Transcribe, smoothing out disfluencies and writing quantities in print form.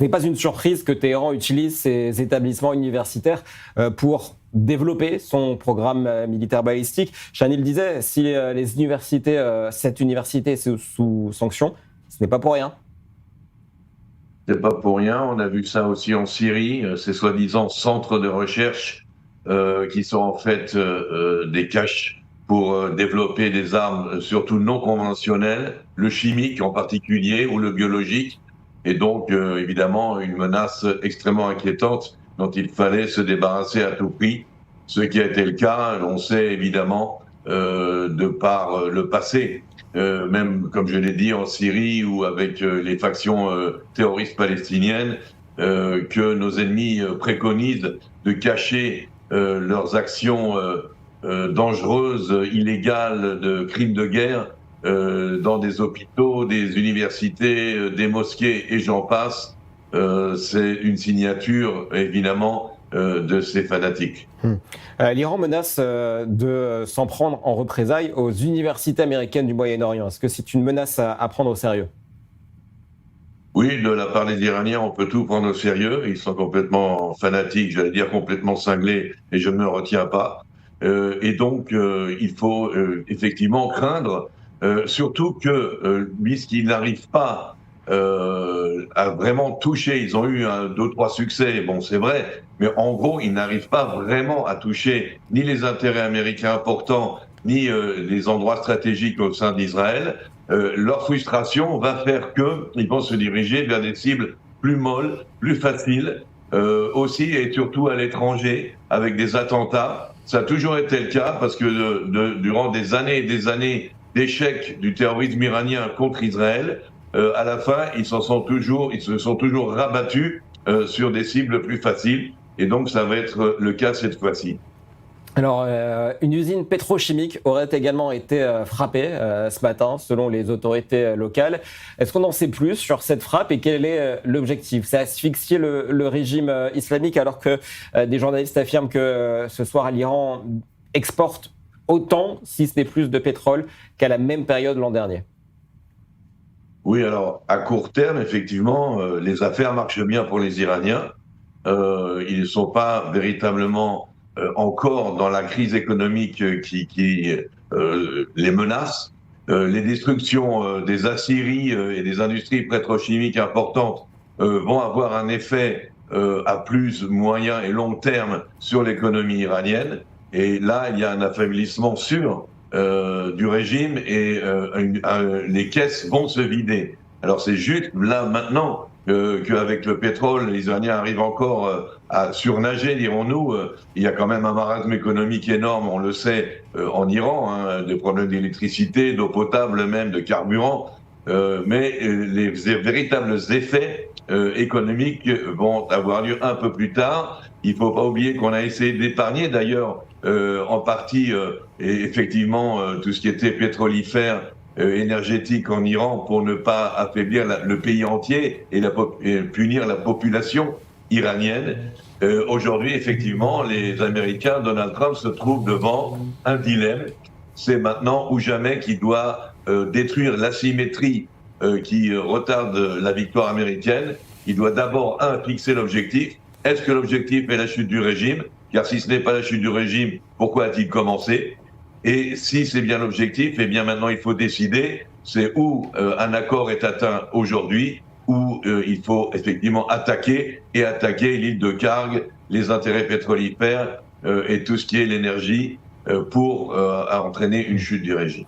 Ce n'est pas une surprise que Téhéran utilise ses établissements universitaires pour développer son programme militaire balistique. Chanil disait, si les universités, cette université est sous sanction, ce n'est pas pour rien. C'est pas pour rien. On a vu ça aussi en Syrie, ces soi-disant centres de recherche qui sont en fait des caches pour développer des armes, surtout non conventionnelles, le chimique en particulier ou le biologique, et donc évidemment une menace extrêmement inquiétante dont il fallait se débarrasser à tout prix, ce qui a été le cas, on sait évidemment, de par le passé. Même, comme je l'ai dit, en Syrie ou avec les factions terroristes palestiniennes, que nos ennemis préconisent de cacher leurs actions dangereuses, illégales, de crimes de guerre dans des hôpitaux, des universités, des mosquées et j'en passe. C'est une signature, évidemment, de ces fanatiques. L'Iran menace de s'en prendre en représailles aux universités américaines du Moyen-Orient. Est-ce que c'est une menace à prendre au sérieux ? Oui, de la part des Iraniens, on peut tout prendre au sérieux. Ils sont complètement fanatiques, j'allais dire complètement cinglés, et je ne me retiens pas. Et donc, il faut effectivement craindre, surtout que, puisqu'ils n'arrivent pas à vraiment toucher, ils ont eu deux, trois succès, bon, c'est vrai, mais en gros, ils n'arrivent pas vraiment à toucher ni les intérêts américains importants, ni les endroits stratégiques au sein d'Israël. Leur frustration va faire qu'ils vont se diriger vers des cibles plus molles, plus faciles, aussi et surtout à l'étranger, avec des attentats. Ça a toujours été le cas parce que durant des années et des années d'échecs du terrorisme iranien contre Israël, à la fin, ils se sont toujours rabattus sur des cibles plus faciles. Et donc, ça va être le cas cette fois-ci. Alors, une usine pétrochimique aurait également été frappée ce matin, selon les autorités locales. Est-ce qu'on en sait plus sur cette frappe et quel est l'objectif ? C'est asphyxier le régime islamique alors que des journalistes affirment que ce soir, l'Iran exporte autant, si ce n'est plus, de pétrole qu'à la même période l'an dernier. Oui, alors, à court terme, effectivement, les affaires marchent bien pour les Iraniens. Ils ne sont pas véritablement encore dans la crise économique qui les menace. Les destructions des aciéries et des industries pétrochimiques importantes vont avoir un effet à plus moyen et long terme sur l'économie iranienne. Et là, il y a un affaiblissement sûr du régime et les caisses vont se vider. Alors c'est juste là maintenant qu'avec le pétrole, les Iraniens arrivent encore à surnager, dirons-nous. Il y a quand même un marasme économique énorme, on le sait, en Iran, hein, des problèmes d'électricité, d'eau potable, même de carburant. Mais les véritables effets économiques vont avoir lieu un peu plus tard. Il ne faut pas oublier qu'on a essayé d'épargner, d'ailleurs, en partie, et effectivement, tout ce qui était pétrolifère, énergétique en Iran pour ne pas affaiblir le pays entier et punir la population iranienne. Aujourd'hui, effectivement, les Américains, Donald Trump, se trouvent devant un dilemme. C'est maintenant ou jamais qu'il doit détruire l'asymétrie qui retarde la victoire américaine. Il doit d'abord, fixer l'objectif. Est-ce que l'objectif est la chute du régime ? Car si ce n'est pas la chute du régime, pourquoi a-t-il commencé ? Et si c'est bien l'objectif, eh bien maintenant il faut décider, c'est où un accord est atteint aujourd'hui, où il faut effectivement attaquer l'île de Karg, les intérêts pétrolifères et tout ce qui est l'énergie pour entraîner une chute du régime.